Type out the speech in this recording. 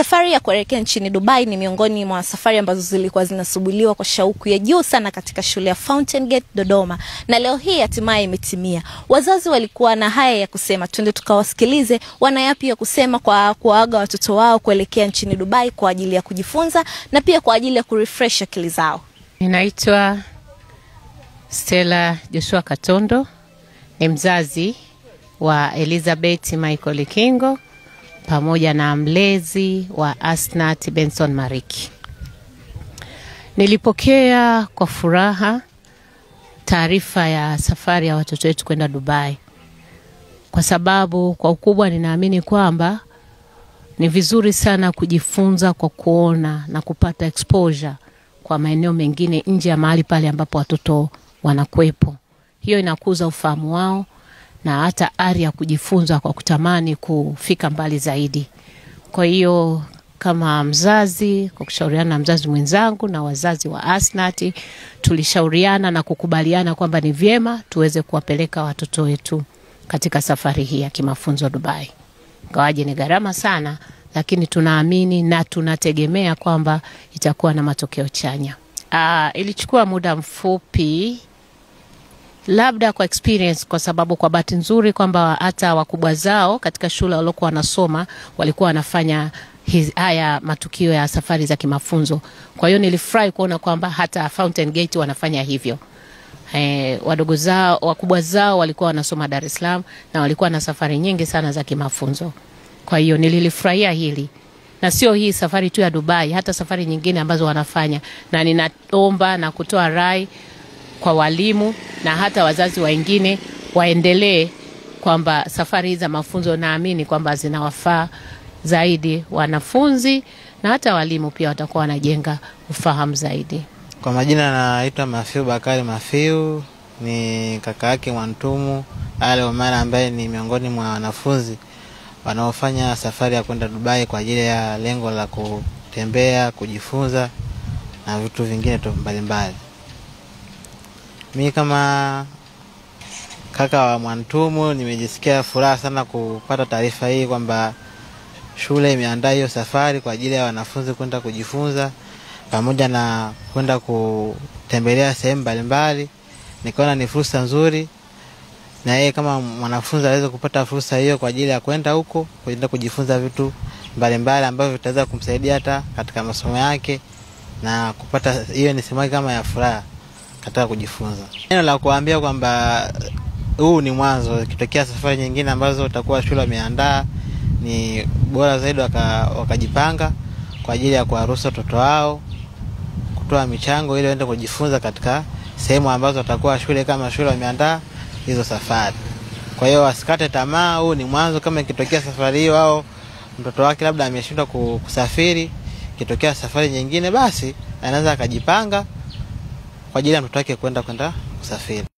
Safari ya kuelekea nchini Dubai ni miongoni mwa safari ambazo zilikuwa zinasubiliwa kwa shauku ya juu sana katika shule ya Fountain Gate Dodoma, na leo hii hatimaye imetimia. Wazazi walikuwa na haya ya kusema, twende tukawasikilize wana yapi ya kusema kwa kuaga watoto wao kuelekea nchini Dubai kwa ajili ya kujifunza na pia kwa ajili ya kurefresh akili zao. Ninaitwa Stella Joshua Katondo, ni mzazi wa Elizabeth Michael Kingo pamoja na mlezi wa Asnat Benson Mariki. Nilipokea kwa furaha taarifa ya safari ya watoto wetu kwenda Dubai, kwa sababu kwa ukubwa ninaamini kwamba ni vizuri sana kujifunza kwa kuona na kupata exposure kwa maeneo mengine nje ya mahali pale ambapo watoto wanakuepo. Hiyo inakuza ufahamu wao na hata ari ya kujifunza kwa kutamani kufika mbali zaidi. Kwa hiyo kama mzazi, kwa kushauriana na mzazi mwenzangu na wazazi wa Asnat, tulishauriana na kukubaliana kwamba ni vyema tuweze kuwapeleka watoto wetu katika safari hii ya kimafunzo Dubai. Ingawaje ni gharama sana, lakini tunaamini na tunategemea kwamba itakuwa na matokeo chanya. Ilichukua muda mfupi, labda kwa experience, kwa sababu kwa bahati nzuri kwamba hata wakubwa zao katika shule waliokuwa wanasoma walikuwa wanafanya haya matukio ya safari za kimafunzo. Kwa hiyo nilifurahi kuona kwamba hata Fountain Gate wanafanya hivyo. Wadogo zao, wakubwa zao walikuwa wanasoma Dar es Salaam na walikuwa na safari nyingi sana za kimafunzo. Kwa hiyo nililifurahia hili. Na sio hii safari tu ya Dubai, hata safari nyingine ambazo wanafanya. Na ninaomba na kutoa rai kwa walimu na hata wazazi wengine waendelee kwamba safari za mafunzo, naamini kwamba zinawafaa zaidi wanafunzi na hata walimu pia watakuwa wanajenga ufahamu zaidi. Kwa majina naitwa Mafiu Bakari Mafiu, ni kaka yake Mwantumu Ale Omar ambaye ni miongoni mwa wanafunzi wanaofanya safari ya kwenda Dubai kwa ajili ya lengo la kutembea, kujifunza na vitu vingine mbalimbali. Mimi kama kaka wa Mwantumu nimejisikia furaha sana kupata taarifa hii kwamba shule imeandaa hiyo safari kwa ajili ya wanafunzi kwenda kujifunza pamoja na kwenda kutembelea sehemu mbalimbali. Nikaona ni fursa nzuri na yeye kama mwanafunzi aweze kupata fursa hiyo kwa ajili ya kwenda huko, kwenda kujifunza vitu mbalimbali ambavyo vitaweza kumsaidia hata katika masomo yake na kupata hiyo ni sema kama ya furaha katika kujifunza. Neno la kuambia kwamba huu ni mwanzo, kitokea safari nyingine ambazo utakuwa shule imeandaa ni bora zaidi wakajipanga kwa ajili ya kuwaruhusu watoto wao kutoa michango ili waende kujifunza katika sehemu ambazo watakuwa shule kama shule imeandaa hizo safari. Kwa hiyo wasikate tamaa, huu ni mwanzo. Kama ikitokea safari hiyo au mtoto wake labda ameshindwa kusafiri, kitokea safari nyingine, basi anaweza akajipanga kwa ajili ya mtoto wake kwenda kusafiri.